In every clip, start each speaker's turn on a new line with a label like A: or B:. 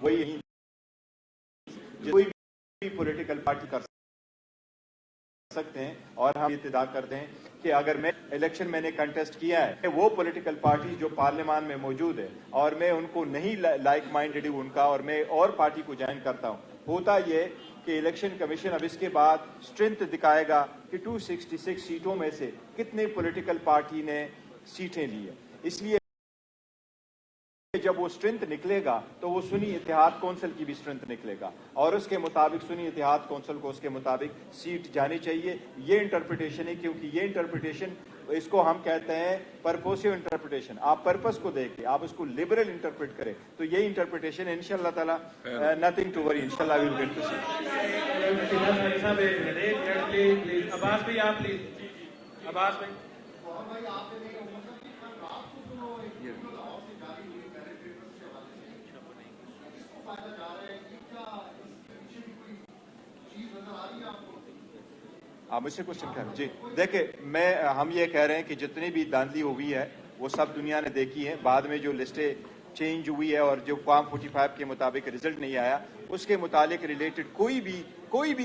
A: وہی کوئی بھی پولیٹیکل پارٹی کر سکتے ہیں. اور ہم ابتدا کرتے ہیں کہ اگر میں الیکشن میں نے کنٹیسٹ کیا ہے, وہ پولیٹیکل پارٹی جو پارلیمان میں موجود ہے اور میں ان کو نہیں لائک مائنڈڈ ہوں ان کا, اور میں اور پارٹی کو جوائن کرتا ہوں, ہوتا یہ کہ الیکشن کمیشن اب اس کے بعد اسٹرینتھ دکھائے گا کہ 266 سیٹوں میں سے کتنے پولیٹیکل پارٹی نے سیٹیں لی ہیں. اس لیے جب وہ اسٹرینتھ نکلے گا تو وہ سنی اتحاد کونسل کی بھی اسٹرینتھ نکلے گا, اور اس کے مطابق سنی اتحاد کونسل کو اس کے مطابق سیٹ جانی چاہیے. یہ انٹرپریٹیشن ہے, کیونکہ یہ انٹرپریٹیشن اس کو ہم کہتے ہیں پرپوسیو انٹرپریٹیشن. آپ پرپس کو دیکھ کے آپ اس کو لبرل انٹرپریٹ کریں تو یہ انٹرپریٹیشن ہے. انشاءاللہ تعالی نتھنگ ٹو وری, انشاءاللہ وی ول گیٹ ٹو سی.
B: عباس بھائی آپ پلیز. عباس بھائی
A: آپ مجھ سے کوشچن کریں. جی دیکھیں, ہم یہ کہہ رہے ہیں کہ جتنی بھی دھاندلی ہوئی ہے وہ سب دنیا نے دیکھی ہے. بعد میں جو لسٹیں چینج ہوئی ہے اور جو فارم 45 کے مطابق رزلٹ نہیں آیا, اس کے متعلق ریلیٹڈ کوئی بھی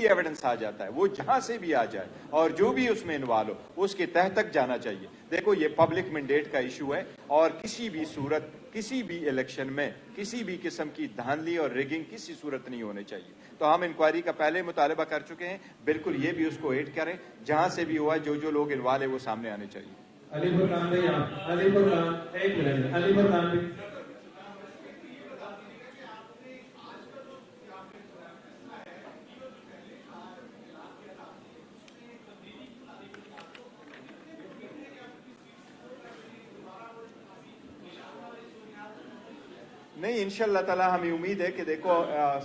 A: ایویڈنس آ جاتا ہے, وہ جہاں سے بھی آ جائے اور جو بھی اس میں انوالو ہو, اس کے تہ تک جانا چاہیے. دیکھو یہ پبلک مینڈیٹ کا ایشو ہے, اور کسی بھی صورت کسی بھی الیکشن میں کسی بھی قسم کی دھاندلی اور ریگنگ کسی صورت نہیں ہونے چاہیے. تو ہم انکوائری کا پہلے مطالبہ کر چکے ہیں, بالکل یہ بھی اس کو ایڈ کریں, جہاں سے بھی ہوا جو لوگ انوالو ہے وہ سامنے آنے چاہیے.
B: علی فرقان بھائی آپ, علی فرقان ایک منٹ, علی فرقان بھائی.
A: نہیں, انشاءاللہ تعالی ہمیں امید ہے کہ دیکھو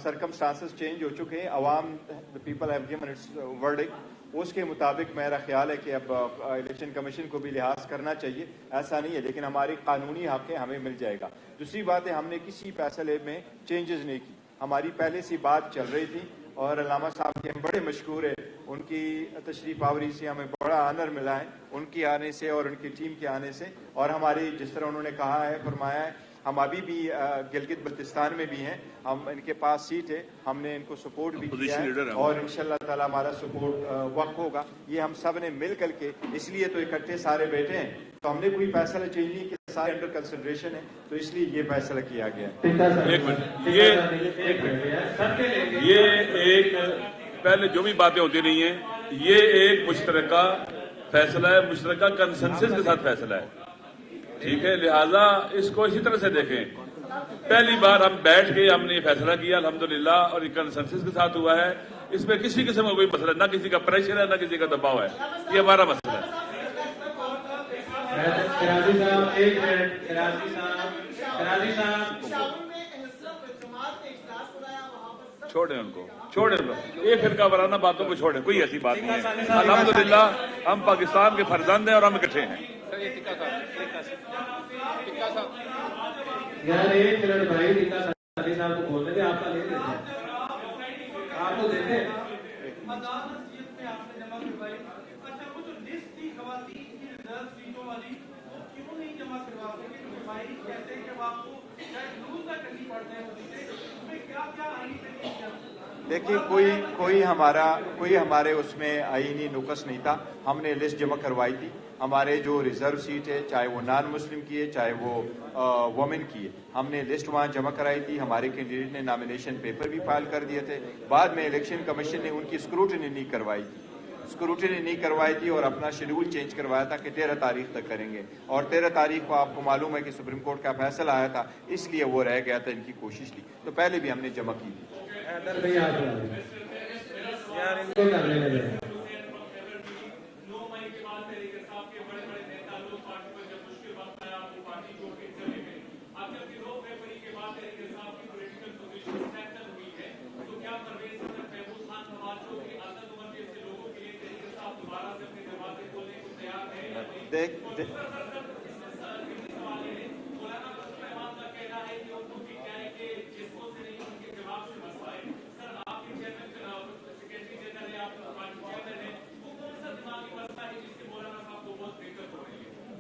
A: سرکمسٹانسز چینج ہو چکے ہیں, عوام people have given its verdict, اس کے مطابق میرا خیال ہے کہ اب الیکشن کمیشن کو بھی لحاظ کرنا چاہیے. ایسا نہیں ہے, لیکن ہماری قانونی حق ہے, ہمیں مل جائے گا. دوسری بات ہے, ہم نے کسی فیصلے میں چینجز نہیں کی. ہماری پہلے سی بات چل رہی تھی, اور علامہ صاحب کے ہم بڑے مشکور ہیں, ان کی تشریف آوری سے ہمیں بڑا آنر ملا ہے, ان کی آنے سے اور ان کی ٹیم کے آنے سے. اور ہماری جس طرح انہوں نے کہا ہے, فرمایا ہے, ہم ابھی بھی گلگت بلتستان میں بھی ہیں, ہم ان کے پاس سیٹ ہے, ہم نے ان کو سپورٹ بھی کیا ہے, اور انشاءاللہ تعالی ہمارا سپورٹ وقت ہوگا. یہ ہم سب نے مل کر کے, اس لیے تو اکٹھے سارے بیٹھے ہیں, تو ہم نے کوئی فیصلہ چینج نہیں کیا, سارے انڈر کنسیڈریشن ہے, تو اس لیے یہ فیصلہ کیا گیا ہے.
C: یہ ایک پہلے جو بھی باتیں ہوتی رہی ہیں, یہ ایک مشترکہ فیصلہ ہے, مشترکہ کنسنسس کے ساتھ فیصلہ ہے, ٹھیک ہے. لہذا اس کو اسی طرح سے دیکھیں, پہلی بار ہم بیٹھ کے ہم نے یہ فیصلہ کیا الحمدللہ, اور یہ کنسنسس کے ساتھ ہوا ہے. اس میں کسی قسم کا کوئی مسئلہ, نہ کسی کا پریشر ہے, نہ کسی کا دباؤ ہے, یہ ہمارا مسئلہ ہے. چھوڑیں ان کو, چھوڑیں ان کو, یہ فرقہ وارانہ باتوں کو چھوڑیں, کوئی ایسی بات نہیں ہے. الحمدللہ ہم پاکستان کے فرزند ہیں اور ہم اکٹھے ہیں.
B: یار ایک منٹ بھائی, ٹکا علی صاحب کو بولنے دیں, آپ کا لے لیتے ہیں, آپ کو دیتے ہیں.
A: دیکھیے کوئی ہمارے اس میں آئینی نقص نہیں تھا. ہم نے لسٹ جمع کروائی تھی. ہمارے جو ریزرو سیٹ ہے, چاہے وہ نان مسلم کی ہے چاہے وہ وومن کی ہے, ہم نے لسٹ وہاں جمع کرائی تھی. ہمارے کینڈیڈیٹ نے نامینیشن پیپر بھی فائل کر دیے تھے. بعد میں الیکشن کمیشن نے ان کی اسکروٹنی نہیں کروائی تھی, اور اپنا شیڈول چینج کروایا تھا کہ 13 تاریخ تک کریں گے, اور 13 تاریخ کو آپ کو معلوم ہے کہ سپریم کورٹ کا فیصلہ آیا تھا, اس لیے وہ رہ گیا تھا. ان کی کوشش تھی, تو پہلے بھی ہم نے جمع کی تھی.